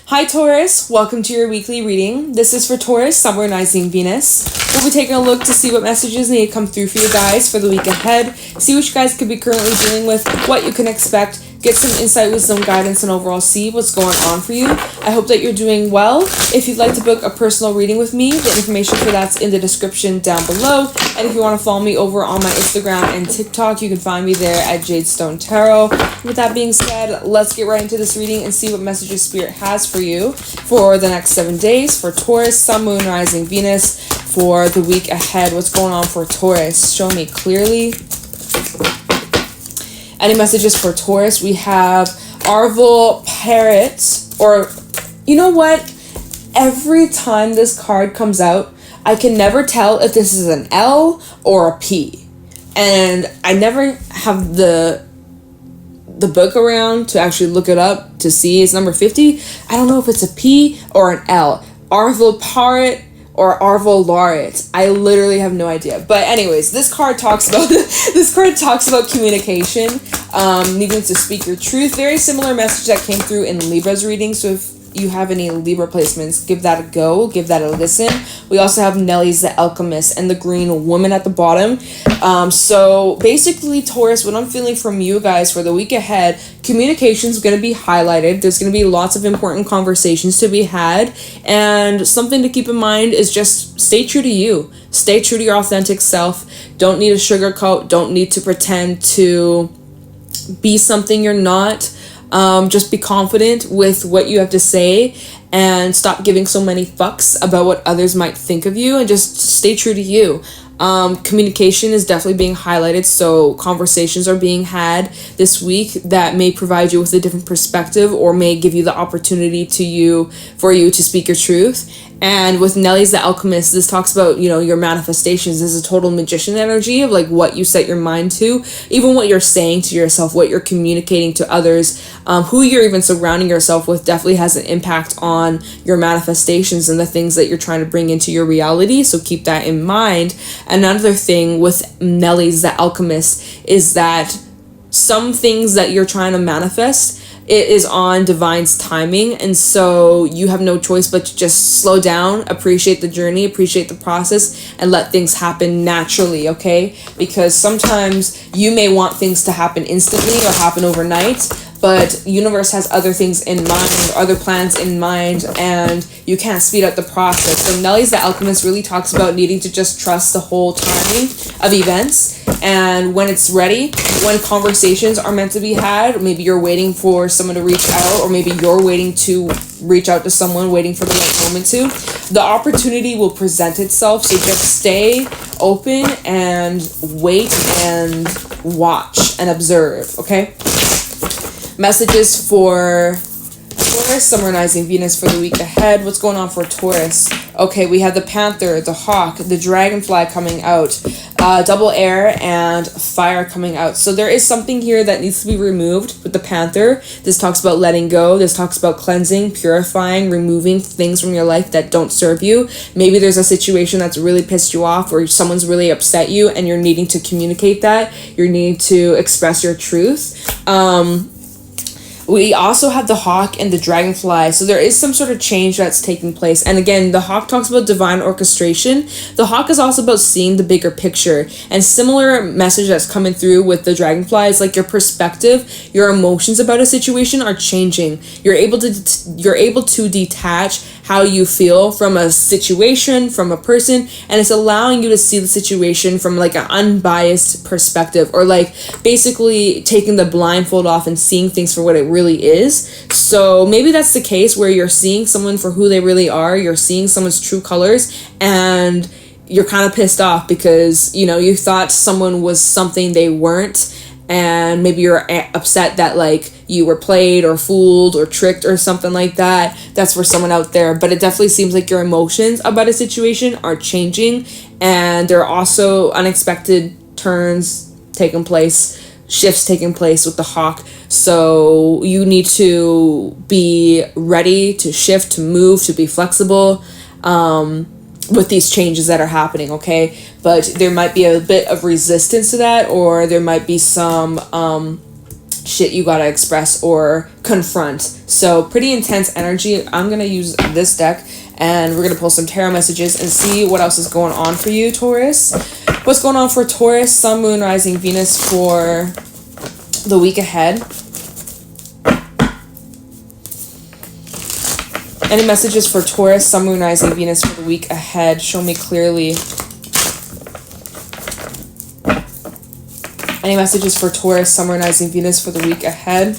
Hi Taurus, welcome to your weekly reading. This is for Taurus, Sun, Moon, Rising, Venus. We'll be taking a look to see what messages need to come through for you guys for the week ahead. See what you guys could be currently dealing with, what you can expect, get some insight, wisdom, guidance, and overall see what's going on for you. I hope that you're doing well. If you'd like to book a personal reading with me, the information for that's in the description down below. And if you want to follow me over on my Instagram and TikTok, you can find me there at JadeStoneTarot. With that being said, let's get right into this reading and see what messages Spirit has for you for the next 7 days for Taurus, Sun, Moon, Rising, Venus for the week ahead. What's going on for Taurus? Show me clearly. Any messages for Taurus? We have Arval Parrot, or you know what? Every time this card comes out, I can never tell if this is an L or a P. And I never have the book around to actually look it up to see. It's number 50. I don't know if it's a P or an L. Arval Parrot or Arval Laureate. I literally have no idea. But anyways, this card talks about communication, needing to speak your truth. Very similar message that came through in Libra's reading. So if you have any Libra placements, give that a go, give that a listen. We also have Nelly's the Alchemist and the Green Woman at the bottom. So basically, Taurus, what I'm feeling from you guys for the week ahead, communication is going to be highlighted. There's going to be lots of important conversations to be had, and something to keep in mind is just stay true to you. Stay true to your authentic self. Don't need a sugarcoat. Don't need to pretend to be something you're not. Just be confident with what you have to say and stop giving so many fucks about what others might think of you, and just stay true to you. Communication is definitely being highlighted, so conversations are being had this week that may provide you with a different perspective or may give you the opportunity for you to speak your truth. And with Nelly's the Alchemist, this talks about, your manifestations. This is a total magician energy of like what you set your mind to, even what you're saying to yourself, what you're communicating to others, who you're even surrounding yourself with definitely has an impact on your manifestations and the things that you're trying to bring into your reality. So keep that in mind. Another thing with Nelly's the Alchemist is that some things that you're trying to manifest, it is on divine's timing, and so you have no choice but to just slow down, appreciate the journey, appreciate the process, and let things happen naturally, okay? Because sometimes you may want things to happen instantly or happen overnight, but universe has other things in mind, other plans in mind, and you can't speed up the process. So Nelly's the Alchemist really talks about needing to just trust the whole timing of events, and when it's ready, when conversations are meant to be had, maybe you're waiting for someone to reach out, or maybe you're waiting to reach out to someone, waiting for the right moment to, the opportunity will present itself. So just stay open and wait and watch and observe, okay? Messages for Taurus, Sun, Moon, Rising, Venus for the week ahead. What's going on for Taurus? Okay, we have the Panther, the Hawk, the Dragonfly coming out, double air, and fire coming out. So there is something here that needs to be removed with the Panther. This talks about letting go. This talks about cleansing, purifying, removing things from your life that don't serve you. Maybe there's a situation that's really pissed you off, or someone's really upset you, and you're needing to communicate that. You're needing to express your truth. We also have the Hawk and the Dragonfly. So there is some sort of change that's taking place. And again, the Hawk talks about divine orchestration. The Hawk is also about seeing the bigger picture. And similar message that's coming through with the Dragonfly is like your perspective, your emotions about a situation are changing. You're able to detach how you feel from a situation, from a person, and it's allowing you to see the situation from like an unbiased perspective, or like basically taking the blindfold off and seeing things for what it really is. So maybe that's the case where you're seeing someone for who they really are, you're seeing someone's true colors, and you're kind of pissed off because, you thought someone was something they weren't, and maybe you're upset that like you were played or fooled or tricked or something like that. That's for someone out there. But it definitely seems like your emotions about a situation are changing, and there are also unexpected turns taking place, shifts taking place with the Hawk. So you need to be ready to shift, to move, to be flexible with these changes that are happening, okay? But there might be a bit of resistance to that, or there might be some shit you gotta express or confront. So pretty intense energy. I'm gonna use this deck, and we're gonna pull some tarot messages and see what else is going on for you, Taurus. What's going on for Taurus, Sun, Moon, Rising, Venus for the week ahead? Any messages for Taurus, Sun, Moon, Rising, Venus for the week ahead? Show me clearly. Any messages for Taurus, Sun, Moon, Rising, Venus for the week ahead?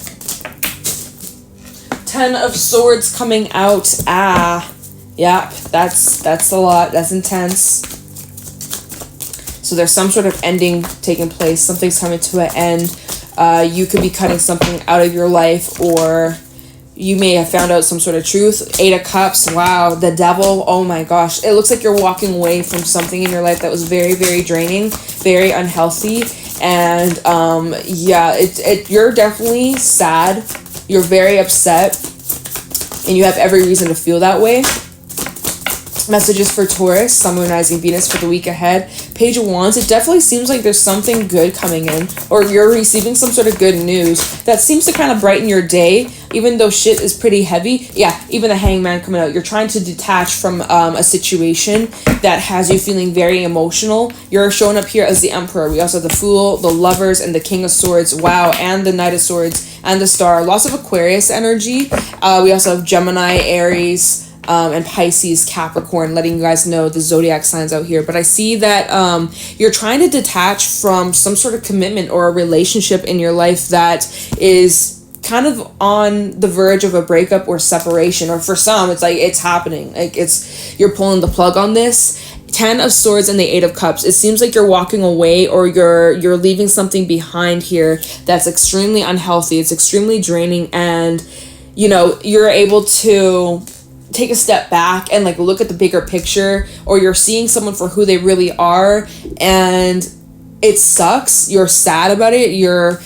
10 of Swords coming out. Yep, that's a lot. That's intense. So there's some sort of ending taking place. Something's coming to an end. You could be cutting something out of your life, or you may have found out some sort of truth. 8 of Cups. Wow. The Devil. Oh my gosh. It looks like you're walking away from something in your life that was very, very draining, very unhealthy. And yeah, you're definitely sad. You're very upset. And you have every reason to feel that way. Messages for Taurus, Sun, Moon, Rising, Venus for the week ahead. Page of Wands. It definitely seems like there's something good coming in, or you're receiving some sort of good news that seems to kind of brighten your day, even though shit is pretty heavy. Yeah, even the Hangman coming out. You're trying to detach from a situation that has you feeling very emotional. You're showing up here as the Emperor. We also have the Fool, the Lovers, and the King of Swords. Wow, and the Knight of Swords and the Star. Lots of Aquarius energy. We also have Gemini, Aries, and Pisces, Capricorn, letting you guys know the zodiac signs out here. But I see that you're trying to detach from some sort of commitment or a relationship in your life that is kind of on the verge of a breakup or separation. Or for some, it's like it's happening. Like you're pulling the plug on this. 10 of Swords and the 8 of Cups. It seems like you're walking away, or you're leaving something behind here that's extremely unhealthy. It's extremely draining, and you know, you're able to take a step back and like look at the bigger picture, or you're seeing someone for who they really are, and it sucks. You're sad about it. You're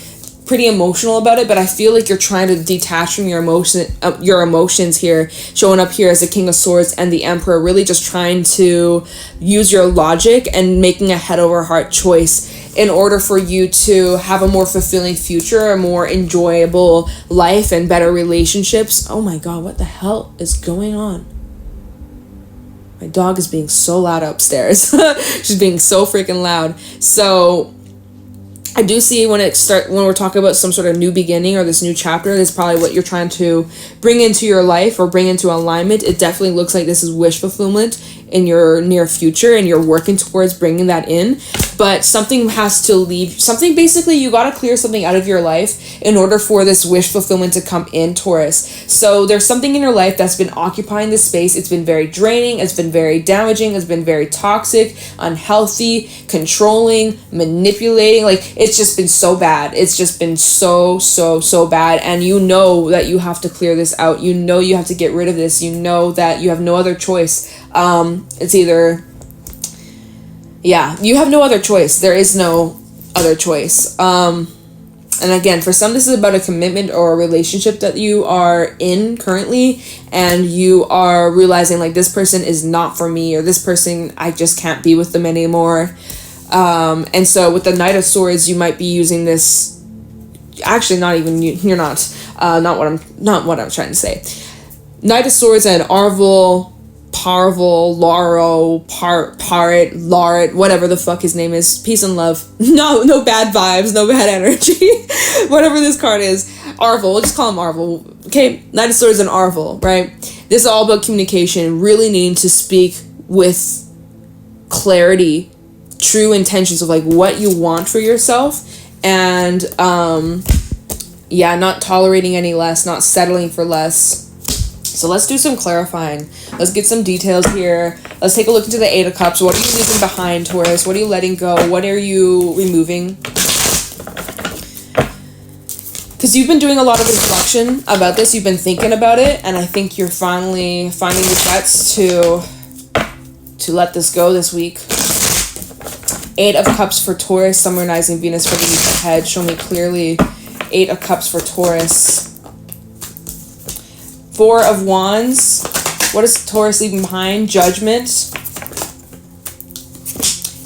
pretty emotional about it, but I feel like you're trying to detach from your emotions here, showing up here as the King of Swords and the Emperor, really just trying to use your logic and making a head over heart choice in order for you to have a more fulfilling future, a more enjoyable life, and better relationships. Oh my God, what the hell is going on? My dog is being so loud upstairs. She's being so freaking loud. So I do see when we're talking about some sort of new beginning or this new chapter, that's probably what you're trying to bring into your life or bring into alignment. It definitely looks like this is wish fulfillment in your near future, and you're working towards bringing that in. But something has to leave. Something, basically, you got to clear something out of your life in order for this wish fulfillment to come in, Taurus. So there's something in your life that's been occupying this space. It's been very draining. It's been very damaging. It's been very toxic, unhealthy, controlling, manipulating. Like, it's just been so bad. It's just been so bad. And you know that you have to clear this out. You know you have to get rid of this. You know that you have no other choice. It's either... Yeah, you have no other choice. There is no other choice. And again, for some, this is about a commitment or a relationship that you are in currently, and you are realizing like this person is not for me, or this person, I just can't be with them anymore. And so with the Knight of Swords, you might be using this. Actually, not even you. You're not. Not what I'm trying to say. Knight of Swords and Arvel, Parvel, Laro, Paret, Laret, whatever the fuck his name is. Peace and love. No bad vibes, no bad energy. Whatever this card is. Arvel, we'll just call him Arvel. Okay, Knight of Swords and Arvel, right? This is all about communication. Really needing to speak with clarity, true intentions of like what you want for yourself, and yeah, not tolerating any less, not settling for less. So let's do some clarifying. Let's get some details here. Let's take a look into the 8 of Cups. What are you leaving behind, Taurus? What are you letting go? What are you removing? Because you've been doing a lot of reflection about this. You've been thinking about it. And I think you're finally finding the guts to let this go this week. 8 of Cups for Taurus. Sun, Moon, Rising, Venus for the week ahead. Show me clearly. 8 of Cups for Taurus. 4 of Wands. What is Taurus leaving behind? Judgment.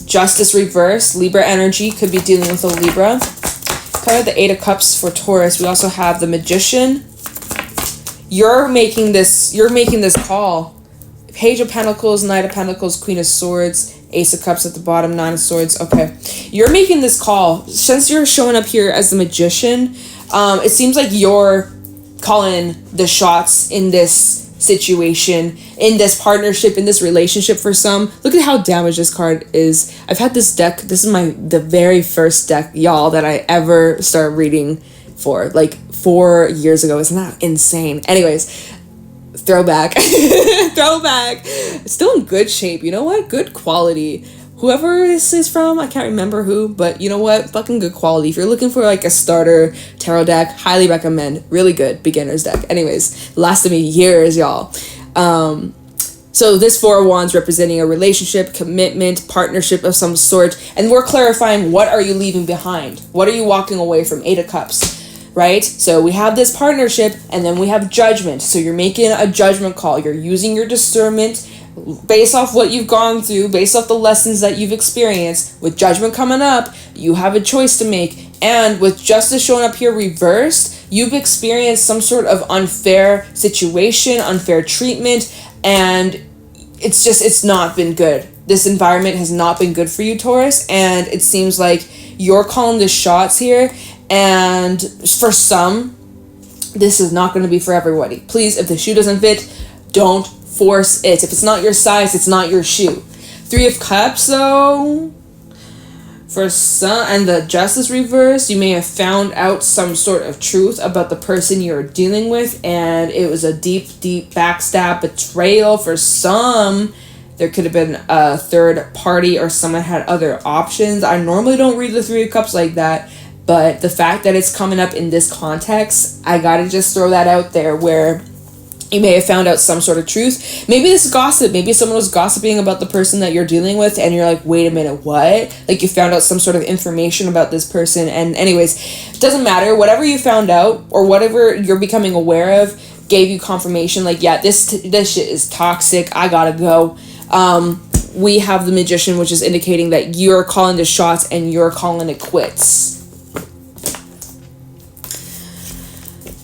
Justice reversed. Libra energy. Could be dealing with a Libra. Clear the Eight of Cups for Taurus. We also have the Magician. You're making this call. Page of Pentacles, Knight of Pentacles, Queen of Swords, Ace of Cups at the bottom, Nine of Swords. Okay. You're making this call. Since you're showing up here as the Magician, it seems like you're calling the shots in this situation, in this partnership, in this relationship for some. Look at how damaged this card is. I've had this deck. This is the very first deck, y'all, that I ever started reading for. Like 4 years ago. Isn't that insane? Anyways, throwback. Throwback. It's still in good shape. You know what? Good quality. Whoever this is from, I can't remember who, but you know what? Fucking good quality. If you're looking for like a starter tarot deck, highly recommend. Really good beginner's deck. Anyways, lasted me years, y'all. So this Four of Wands representing a relationship, commitment, partnership of some sort. And we're clarifying, what are you leaving behind? What are you walking away from? Eight of Cups. Right? So we have this partnership, and then we have judgment. So you're making a judgment call. You're using your discernment based off what you've gone through, based off the lessons that you've experienced. With judgment coming up, you have a choice to make. And with justice showing up here reversed, you've experienced some sort of unfair situation, unfair treatment, and it's not been good. This environment has not been good for you, Taurus, and it seems like you're calling the shots here. And for some, this is not going to be for everybody. Please, if the shoe doesn't fit, don't force it. If it's not your size, it's not your shoe. Three of Cups, though, for some, and the Justice reverse, you may have found out some sort of truth about the person you're dealing with, and it was a deep, deep backstab, betrayal. For some, there could have been a third party, or someone had other options. I normally don't read the Three of Cups like that, but the fact that it's coming up in this context, I gotta just throw that out there, where you may have found out some sort of truth. Maybe this is gossip. Maybe someone was gossiping about the person that you're dealing with, and you're like, wait a minute, what? Like, you found out some sort of information about this person. And anyways, it doesn't matter. Whatever you found out, or whatever you're becoming aware of, gave you confirmation, like, yeah, this shit is toxic. I gotta go. We have the Magician, which is indicating that you're calling the shots and you're calling it quits.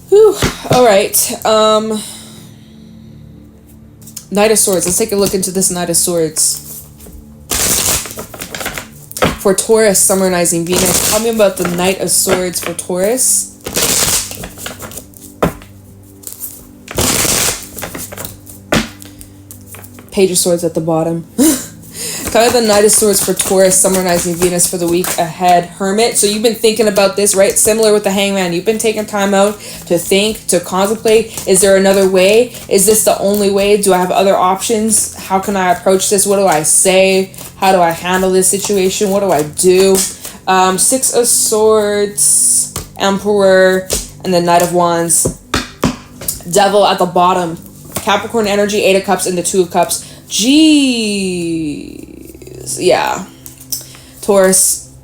Whew. All right. Knight of Swords. Let's take a look into this Knight of Swords. For Taurus, summarizing Venus. Tell me about the Knight of Swords for Taurus. Page of Swords at the bottom. Kind of the Knight of Swords for Taurus, summarizing Venus for the week ahead. Hermit. So you've been thinking about this, right? Similar with the Hangman. You've been taking time out to think, to contemplate. Is there another way? Is this the only way? Do I have other options? How can I approach this? What do I say? How do I handle this situation? What do I do? Six of Swords, Emperor, and the Knight of Wands. Devil at the bottom. Capricorn energy, Eight of Cups, and the Two of Cups. Jeez. Yeah. Taurus,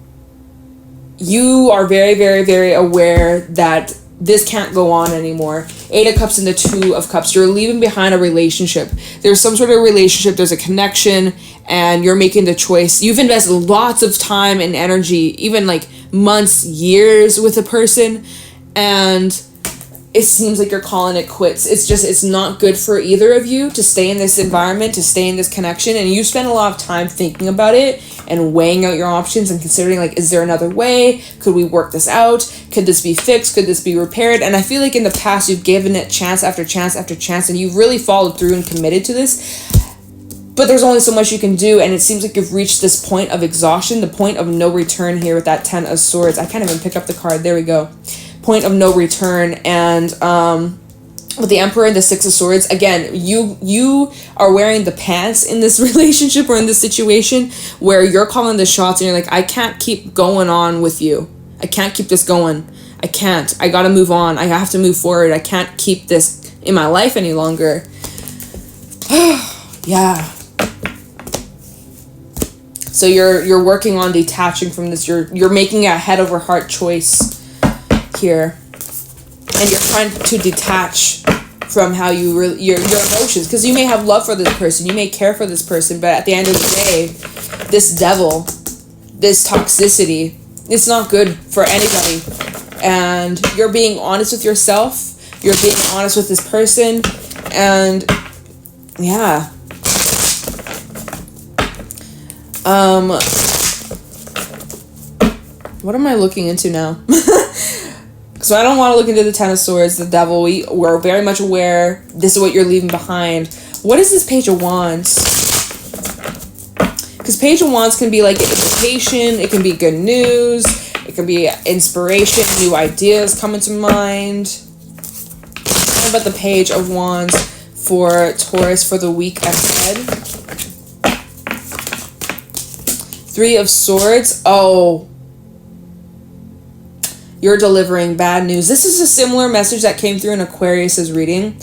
you are very, very, very aware that this can't go on anymore. Eight of Cups and the Two of Cups. You're leaving behind a relationship. There's some sort of relationship. There's a connection, and you're making the choice. You've invested lots of time and energy, even like months, years with a person, and it seems like you're calling it quits. It's not good for either of you to stay in this environment, to stay in this connection, and you spend a lot of time thinking about it and weighing out your options and considering, like, is there another way? Could we work this out? Could this be fixed? Could this be repaired? And I feel like in the past you've given it chance after chance after chance, and you've really followed through and committed to this. But there's only so much you can do, and it seems like you've reached this point of exhaustion, the point of no return here with that Ten of Swords. I can't even pick up the card. There we go. Point of no return. And with the Emperor and the Six of Swords, again, you are wearing the pants in this relationship or in this situation where you're calling the shots, and you're like, I can't keep going on with you. I can't keep this going. I can't. I gotta move on. I have to move forward. I can't keep this in my life any longer. Yeah. So you're working on detaching from this. You're making a head over heart choice here, and you're trying to detach from how your emotions, because you may have love for this person, you may care for this person, but at the end of the day, this devil, this toxicity, it's not good for anybody. and you're being honest with yourself. You're being honest with this person, and yeah. What am I looking into now? So I don't want to look into the Ten of Swords, the Devil. We're very much aware this is what you're leaving behind. What is this Page of Wands? Because Page of Wands can be like an invitation, it can be good news, it can be inspiration, new ideas come into mind. What about the Page of Wands for Taurus for the week ahead? Three of Swords. Oh, you're delivering bad news. This is a similar message that came through in Aquarius's reading.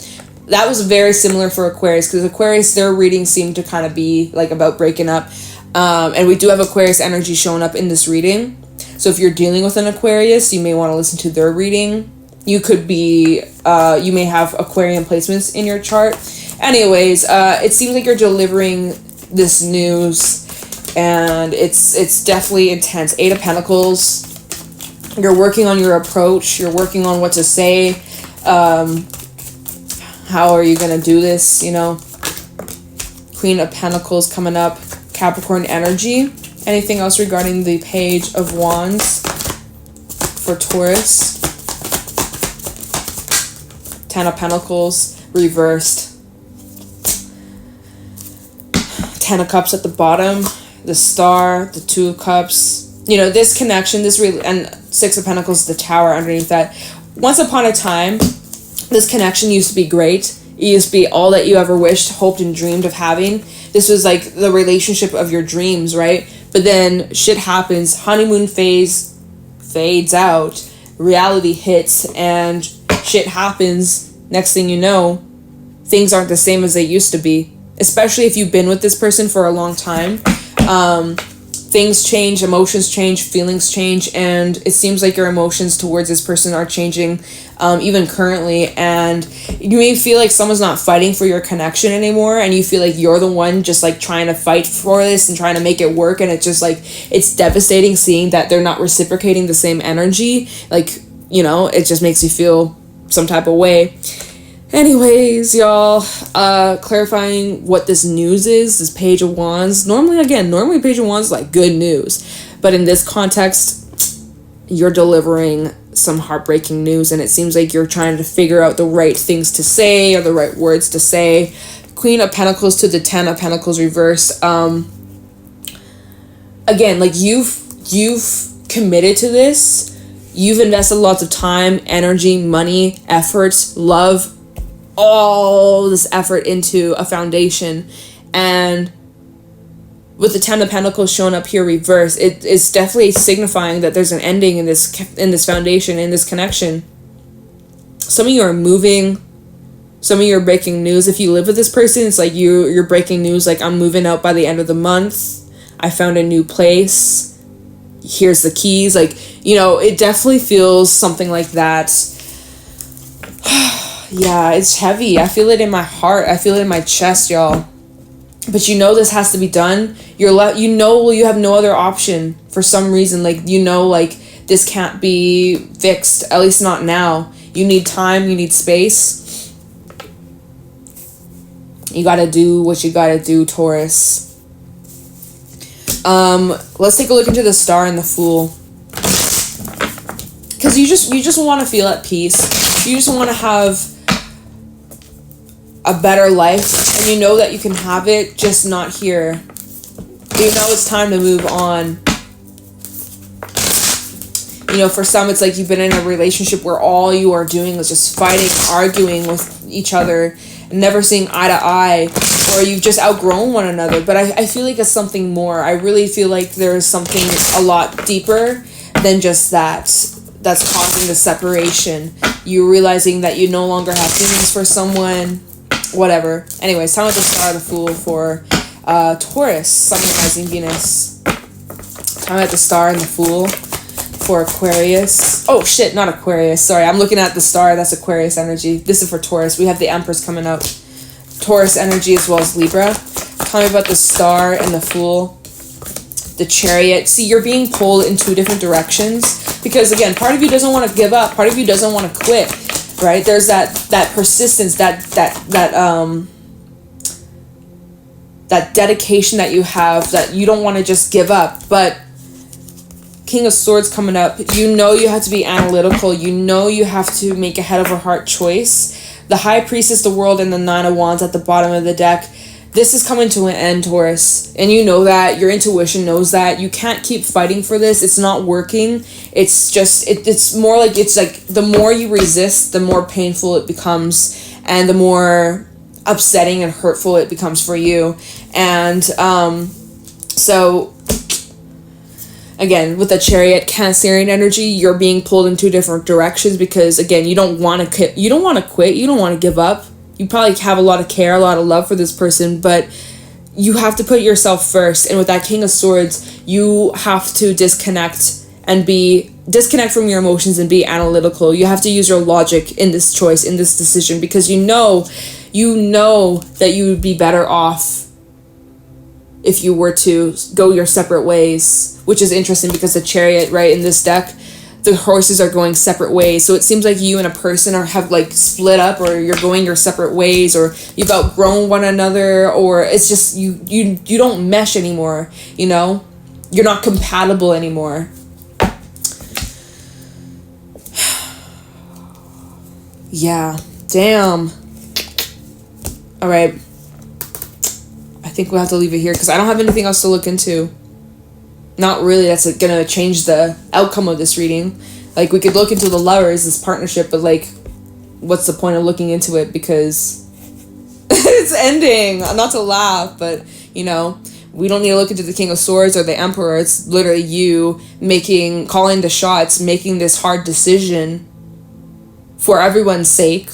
That was very similar for Aquarius, because Aquarius, their reading seemed to kind of be like about breaking up. And we do have Aquarius energy showing up in this reading. So if you're dealing with an Aquarius, you may want to listen to their reading. You could be, you may have Aquarian placements in your chart. Anyways, it seems like you're delivering this news, and it's definitely intense. Eight of Pentacles. You're working on your approach. You're working on what to say. How are you going to do this, you know? Queen of Pentacles coming up. Capricorn energy. Anything else regarding the Page of Wands for Taurus? Ten of Pentacles reversed. Ten of Cups at the bottom. The Star. The Two of Cups. You know, this connection, and Six of Pentacles, the Tower underneath that. Once upon a time, this connection used to be great. It used to be all that you ever wished, hoped, and dreamed of having. This was like the relationship of your dreams, right? But then shit happens. Honeymoon phase fades out. Reality hits, and shit happens. Next thing you know, things aren't the same as they used to be. Especially if you've been with this person for a long time. Things change, emotions change, feelings change, and it seems like your emotions towards this person are changing even currently, and you may feel like someone's not fighting for your connection anymore, and you feel like you're the one just like trying to fight for this and trying to make it work, and it's just like, it's devastating seeing that they're not reciprocating the same energy. Like, you know, it just makes you feel some type of way. Anyways, y'all, clarifying what this news is, this Page of Wands. Normally Page of Wands is like good news. But in this context, you're delivering some heartbreaking news, and it seems like you're trying to figure out the right things to say or the right words to say. Queen of Pentacles to the Ten of Pentacles reversed. Again, like you've committed to this. You've invested lots of time, energy, money, efforts, love, all this effort into a foundation, and with the Ten of Pentacles showing up here reversed, it is definitely signifying that there's an ending in this foundation, in this connection. Some of you are moving, some of you are breaking news. If you live with this person, it's like you're breaking news, like, I'm moving out by the end of the month, I found a new place, here's the keys. Like, you know, it definitely feels something like that. Yeah, it's heavy. I feel it in my heart. I feel it in my chest, y'all. But you know this has to be done. You have no other option for some reason. Like, you know, like, this can't be fixed, at least not now. You need time, you need space. You gotta do what you gotta do, Taurus. Let's take a look into the Star and the Fool. Because you just want to feel at peace. You just want to have a better life, and you know that you can have it, just not here. You know it's time to move on. You know, for some, it's like you've been in a relationship where all you are doing is just fighting, arguing with each other, and never seeing eye to eye, or you've just outgrown one another. But I feel like it's something more. I really feel like there's something a lot deeper than just that's causing the separation. You realizing that you no longer have feelings for someone, whatever. Anyways, time with the Star, the Fool for Taurus, Sun, Rising, Venus. Time at the Star and the Fool for Aquarius. Oh shit, not Aquarius. Sorry, I'm looking at the Star. That's Aquarius energy. This is for Taurus. We have the Empress coming up. Taurus energy as well as Libra. Tell me about the Star and the Fool the Chariot. See, you're being pulled in two different directions because, again, part of you doesn't want to give up. Part of you doesn't want to quit, right? There's that persistence, that dedication that you have, that you don't want to just give up. But King of Swords coming up, you know you have to be analytical. You know you have to make a head over heart choice. The High Priestess, the World, and the Nine of Wands at the bottom of the deck. This is coming to an end, Taurus. And you know that. Your intuition knows that. You can't keep fighting for this. It's not working. It's just, it's more like, it's like the more you resist, the more painful it becomes. And the more upsetting and hurtful it becomes for you. And so, again, with the Chariot, Cancerian energy, you're being pulled in two different directions because, again, you don't want to quit. You don't want to give up. You probably have a lot of care, a lot of love for this person, but you have to put yourself first. And with that King of Swords, you have to disconnect from your emotions and be analytical. You have to use your logic in this choice, in this decision, because you know that you would be better off if you were to go your separate ways, which is interesting because the Chariot, right, in this deck, the horses are going separate ways. So it seems like you and a person have like split up, or you're going your separate ways, or you've outgrown one another, or it's just you don't mesh anymore, you know? You're not compatible anymore. Yeah, damn. All right. I think we'll have to leave it here because I don't have anything else to look into. Not really that's gonna change the outcome of this reading. Like, we could look into the Lovers, this partnership, but like, what's the point of looking into it, because it's ending. Not to laugh, but you know, we don't need to look into the King of Swords or the Emperor. It's literally you calling the shots, making this hard decision for everyone's sake.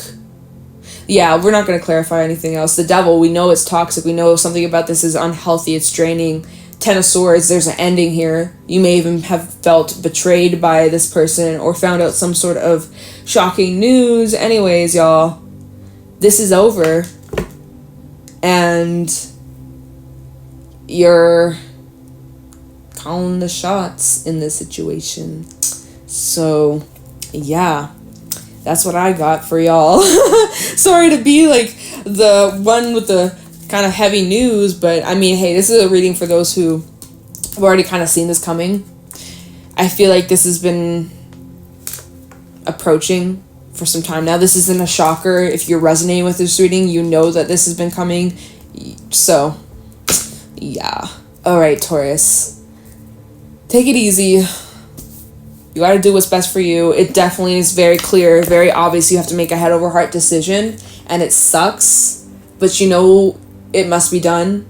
Yeah, we're not going to clarify anything else. The Devil, we know it's toxic. We know something about this is unhealthy. It's draining. Ten of Swords, there's an ending here. You may even have felt betrayed by this person or found out some sort of shocking news. Anyways, y'all, this is over. And you're calling the shots in this situation. So, yeah, that's what I got for y'all. Sorry to be like the one with the kind of heavy news, but I mean, hey, this is a reading for those who have already kind of seen this coming. I feel like this has been approaching for some time now. This isn't a shocker. If you're resonating with this reading, you know that this has been coming. So, yeah. All right, Taurus. Take it easy. You gotta do what's best for you. It definitely is very clear, very obvious. You have to make a head over heart decision, and it sucks, but you know it must be done.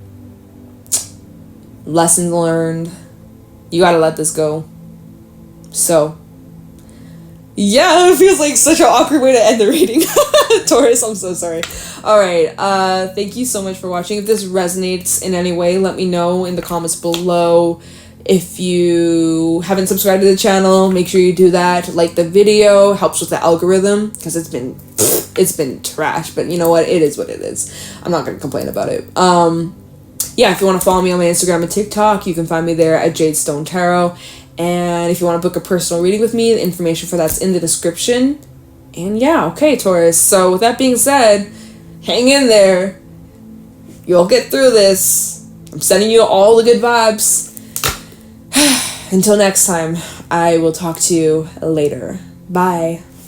Lesson learned. You gotta let this go. So, yeah, it feels like such an awkward way to end the reading. Taurus, I'm so sorry. Alright, thank you so much for watching. If this resonates in any way, let me know in the comments below. If you haven't subscribed to the channel, make sure you do that. Like the video, helps with the algorithm, because it's been trash, but you know what? It is what it is. I'm not going to complain about it. Yeah, if you want to follow me on my Instagram and TikTok, you can find me there at JadeStoneTarot. And if you want to book a personal reading with me, the information for that's in the description. And yeah, okay, Taurus. So with that being said, hang in there. You'll get through this. I'm sending you all the good vibes. Until next time, I will talk to you later. Bye.